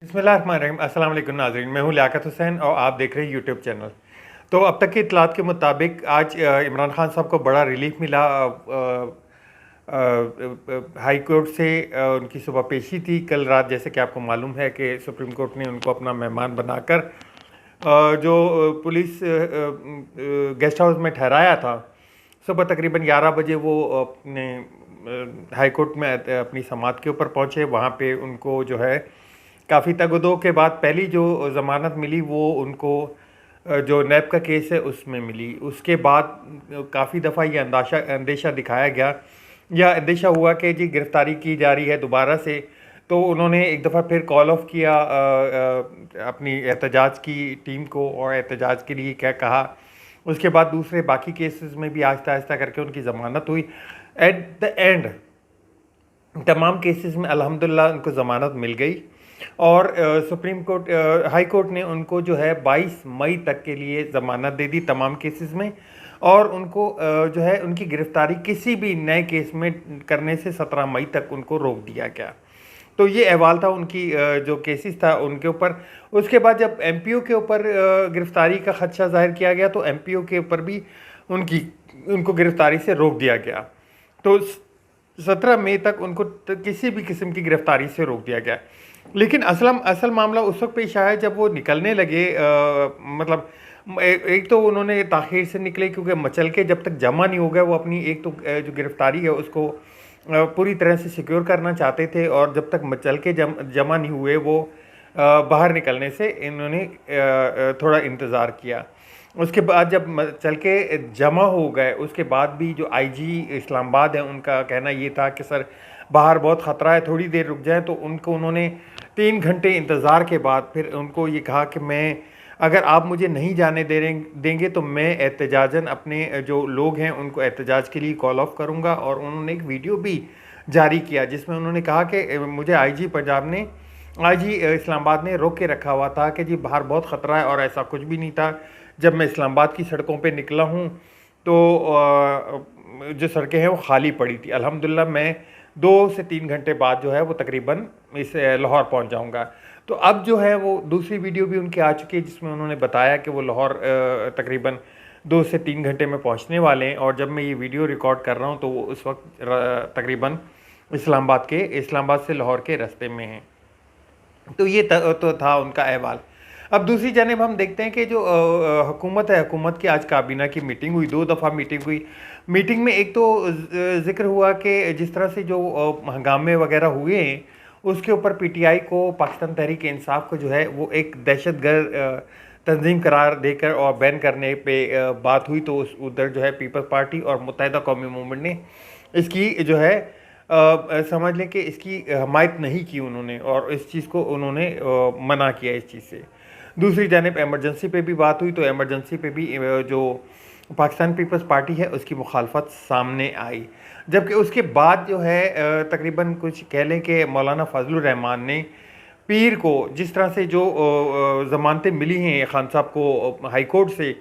बिस्मिल्लाहिर्रहमानिर्रहीम। अस्सलाम वालेकुम नाज़रीन, मैं हूं लियाकत हुसैन और आप देख रहे हैं यूट्यूब चैनल। तो अब तक की इत्तलात के मुताबिक आज इमरान खान साहब को बड़ा रिलीफ मिला। हाई कोर्ट से उनकी सुबह पेशी थी कल रात, जैसे कि आपको मालूम है कि सुप्रीम कोर्ट ने उनको अपना मेहमान बनाकर जो पुलिस गेस्ट हाउस में ठहराया था, सुबह तकरीबन 11 बजे वो अपने हाई कोर्ट में अपनी समाअत के ऊपर पहुंचे। वहाँ पे उनको जो है काफ़ी तगदो के बाद पहली जो ज़मानत मिली वो उनको जो नैब का केस है उसमें मिली। उसके बाद काफ़ी दफ़ा ये अंदेशा दिखाया गया या अंदेशा हुआ कि जी गिरफ़्तारी की जा रही है दोबारा से। तो उन्होंने एक दफ़ा फिर कॉल ऑफ किया अपनी एहतजाज की टीम को और एहतजाज के लिए क्या कहा। उसके बाद दूसरे बाकी केसेस में भी आहिस्ता आहिस्ता करके उनकी ज़मानत हुई। एट द एंड तमाम केसेस में अल्हम्दुलिल्लाह उनको ज़मानत मिल गई और सुप्रीम कोर्ट हाई कोर्ट ने उनको जो है 22 मई तक के लिए ज़मानत दे दी तमाम केसेस में। और उनको जो है उनकी गिरफ़्तारी किसी भी नए केस में करने से 17 मई तक उनको रोक दिया गया। तो ये अहवाल था उनकी जो केसेस था उनके ऊपर। उसके बाद जब एमपीओ के ऊपर गिरफ़्तारी का ख़दशा ज़ाहिर किया गया तो एमपीओ के ऊपर भी उनको गिरफ़्तारी से रोक दिया गया। तो 17 मई तक उनको किसी भी किस्म की गिरफ़्तारी से रोक दिया गया। लेकिन असल मामला उस वक्त पेश आया जब वो निकलने लगे। मतलब एक तो उन्होंने ताख़ीर से निकले क्योंकि मचल के जब तक जमा नहीं हो गया वो अपनी एक तो जो गिरफ़्तारी है उसको पूरी तरह से सिक्योर करना चाहते थे, और जब तक मचल के जमा नहीं हुए वो बाहर निकलने से इन्होंने थोड़ा इंतज़ार किया। उसके बाद जब चल के जमा हो गए उसके बाद भी जो आईजी इस्लामाबाद है उनका कहना ये था कि सर बाहर बहुत ख़तरा है, थोड़ी देर रुक जाए। तो उन्होंने 3 घंटे इंतज़ार के बाद फिर उनको ये कहा कि मैं अगर आप मुझे नहीं जाने देंगे तो मैं एहतजाजन अपने जो लोग हैं उनको एहतजाज के लिए कॉल ऑफ करूँगा। और उन्होंने एक वीडियो भी जारी किया जिसमें उन्होंने कहा कि मुझे आईजी इस्लामाबाद ने रोक के रखा हुआ था कि जी बाहर बहुत ख़तरा है, और ऐसा कुछ भी नहीं था। जब मैं इस्लामाबाद की सड़कों पे निकला हूँ तो जो सड़कें हैं वो खाली पड़ी थी। अल्हम्दुलिल्लाह मैं 2 से 3 घंटे बाद जो है वो तकरीबन इस लाहौर पहुँच जाऊँगा। तो अब जो है वो दूसरी वीडियो भी उनकी आ चुकी है जिसमें उन्होंने बताया कि वो लाहौर तकरीबन 2 से 3 घंटे में पहुँचने वाले हैं। और जब मैं ये वीडियो रिकॉर्ड कर रहा हूँ तो वो उस वक्त तकरीबन इस्लामाबाद से लाहौर के रास्ते में हैं। तो ये तो था उनका अहवाल। अब दूसरी जानिब हम देखते हैं कि जो हुकूमत है, हुकूमत की आज काबीना की मीटिंग हुई, 2 दफ़ा मीटिंग हुई। मीटिंग में एक तो ज़िक्र हुआ कि जिस तरह से जो हंगामे वगैरह हुए हैं उसके ऊपर पीटीआई को, पाकिस्तान तहरीक इंसाफ को जो है वो एक दहशतगर्द तंजीम करार देकर और बैन करने पे बात हुई। तो उधर जो है पीपल्स पार्टी और मुत्तहिदा कौमी मूवमेंट ने इसकी जो है समझ लें कि इसकी हमायत नहीं की उन्होंने, और इस चीज़ को उन्होंने मना किया इस चीज़ से। दूसरी जानिब एमरजेंसी पे भी बात हुई तो एमरजेंसी पे भी जो पाकिस्तान पीपल्स पार्टी है उसकी मुखालफत सामने आई। जबकि उसके बाद जो है तकरीबन कुछ कह लें कि मौलाना फजलुर रहमान ने पीर को जिस तरह से जो ज़मानतें मिली हैं खान साहब को हाई कोर्ट से,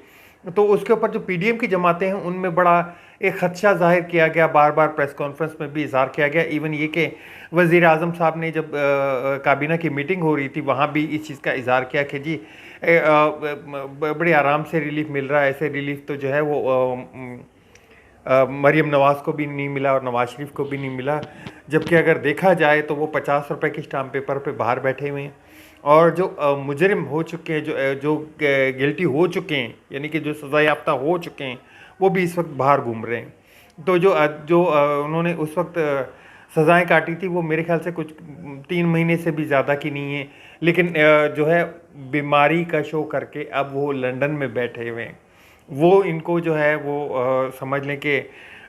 तो उसके ऊपर जो पीडीएम की जमातें हैं उनमें बड़ा एक खदशा ज़ाहिर किया गया। बार बार प्रेस कॉन्फ्रेंस में भी इज़हार किया गया। इवन ये कि वज़ीर आज़म साहब ने जब काबीना की मीटिंग हो रही थी वहाँ भी इस चीज़ का इज़हार किया कि जी बड़े आराम से रिलीफ मिल रहा है। ऐसे रिलीफ तो जो है वो मरीम नवाज़ को भी नहीं मिला और नवाज़ शरीफ को भी नहीं मिला। जबकि अगर देखा जाए तो वो 50 रुपए के स्टाम्प पेपर पे बाहर बैठे हुए हैं, और जो मुजरिम हो चुके हैं, जो गिल्टी हो चुके हैं, यानी कि जो सज़ा याफ्ता हो चुके हैं, वो भी इस वक्त बाहर घूम रहे हैं। तो जो उन्होंने उस वक्त सज़ाएँ काटी थी वो मेरे ख्याल से कुछ 3 महीने से भी ज़्यादा की नहीं है। लेकिन जो है बीमारी का शो करके अब वो लंदन में बैठे हुए हैं। वो इनको जो है वो समझ लें कि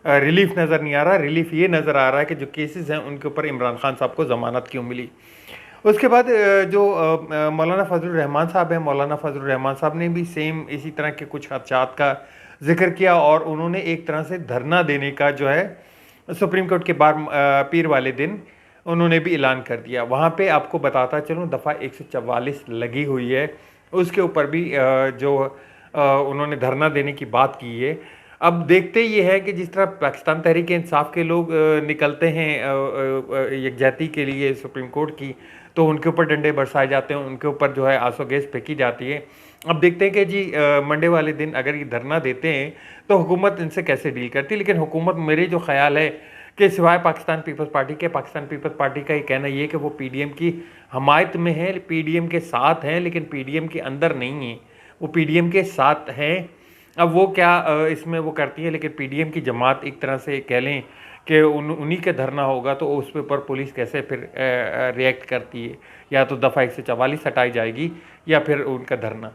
रिलीफ नज़र नहीं आ रहा। रिलीफ ये नज़र आ रहा है कि जो केसेस हैं उनके ऊपर इमरान खान साहब को ज़मानत क्यों मिली। उसके बाद जो मौलाना फजलुर रहमान साहब हैं, मौलाना फजलुर रहमान साहब ने भी सेम इसी तरह के कुछ खदशात का जिक्र किया, और उन्होंने एक तरह से धरना देने का जो है सुप्रीम कोर्ट के बाहर पीर वाले दिन उन्होंने भी ऐलान कर दिया। वहाँ पे आपको बताता चलूँ दफ़ा 144 लगी हुई है, उसके ऊपर भी जो उन्होंने धरना देने की बात की है। अब देखते ये है कि जिस तरह पाकिस्तान तहरीक इंसाफ के लोग निकलते हैं यकजहती के लिए सुप्रीम कोर्ट की, तो उनके ऊपर डंडे बरसाए जाते हैं, उनके ऊपर जो है आंसू गैस फेंकी जाती है। अब देखते हैं कि जी मंडे वाले दिन अगर ये धरना देते हैं तो हुकूमत इनसे कैसे डील करती है। लेकिन हुकूमत, मेरे जो ख्याल है कि सिवाय पाकिस्तान पीपल्स पार्टी का ये कहना ये है कि वो पीडीएम की हमायत में है, पीडीएम के साथ हैं, लेकिन पीडीएम के अंदर नहीं है, वो पीडीएम के साथ हैं। अब वो क्या इसमें वो करती है, लेकिन पीडीएम की जमात एक तरह से कह लें कि उन्हीं के धरना होगा तो उस पे पर पुलिस कैसे फिर रिएक्ट करती है, या तो दफ़ा 144 हटाई जाएगी या फिर उनका धरना।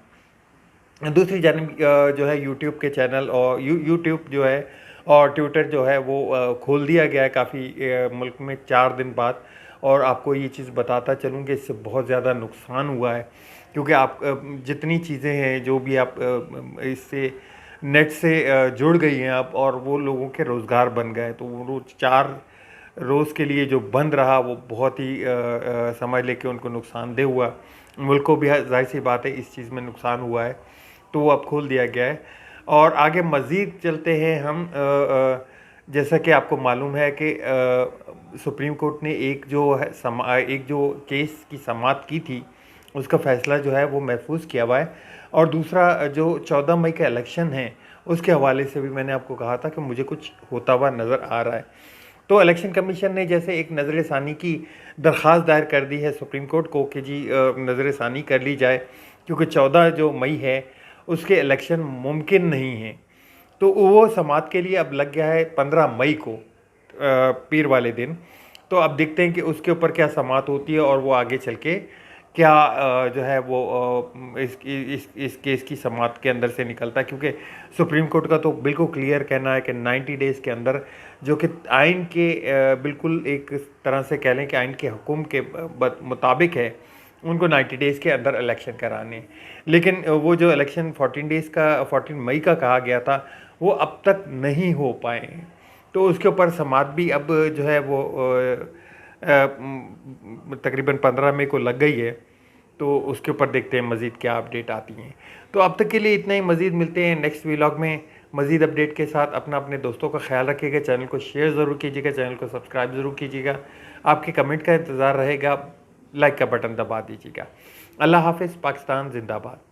दूसरी जानब जो है यूट्यूब के चैनल और यूट्यूब जो है और ट्विटर जो है वो खोल दिया गया है काफ़ी मुल्क में 4 दिन बाद। और आपको ये चीज़ बताता चलूँ कि इससे बहुत ज़्यादा नुकसान हुआ है, क्योंकि आप जितनी चीज़ें हैं जो भी आप इससे नेट से जुड़ गई हैं आप, और वो लोगों के रोज़गार बन गए, तो वो 4 रोज़ के लिए जो बंद रहा वो बहुत ही समझ ले कि उनको नुकसानदेह हुआ। मुल्क को भी ज़ाहिर सी बात है इस चीज़ में नुकसान हुआ है, तो वो अब खोल दिया गया है। और आगे मज़ीद चलते हैं हम। जैसा कि आपको मालूम है कि सुप्रीम कोर्ट ने एक जो केस की समाअत की थी, उसका फ़ैसला जो है वो महफूज किया हुआ है। और दूसरा जो 14 मई का इलेक्शन है, उसके हवाले से भी मैंने आपको कहा था कि मुझे कुछ होता हुआ नज़र आ रहा है। तो इलेक्शन कमीशन ने जैसे एक नज़र षानी की दरख्वास्त दायर कर दी है सुप्रीम कोर्ट को कि जी नज़र षानी कर ली जाए, क्योंकि 14 जो मई है उसके इलेक्शन मुमकिन नहीं है। तो वो समाअत के लिए अब लग गया है 15 मई को, पीर वाले दिन। तो अब देखते हैं कि उसके ऊपर क्या समाअत होती है और वो आगे चल के क्या जो है वो इस केस की समाअत के अंदर से निकलता है। क्योंकि सुप्रीम कोर्ट का तो बिल्कुल क्लियर कहना है कि 90 डेज़ के अंदर, जो कि आइन के बिल्कुल एक तरह से कह लें कि आइन के हुक्म के मुताबिक है, उनको 90 डेज़ के अंदर इलेक्शन कराने। लेकिन वो जो इलेक्शन 14 मई का कहा गया था, वो अब तक नहीं हो पाए। तो उसके ऊपर समाअत भी अब जो है वो तकरीबन 15 मई को लग गई है। तो उसके ऊपर देखते हैं मज़ीद क्या अपडेट आती हैं। तो अब तक के लिए इतना ही। मज़ीद मिलते हैं नेक्स्ट व्लॉग में मज़ीद अपडेट के साथ। अपने दोस्तों का ख्याल रखिएगा, चैनल को शेयर ज़रूर कीजिएगा, चैनल को सब्सक्राइब ज़रूर कीजिएगा। आपके कमेंट का इंतज़ार रहेगा, लाइक का बटन दबा दीजिएगा। अल्लाह हाफ़िज़। पाकिस्तान जिंदाबाद।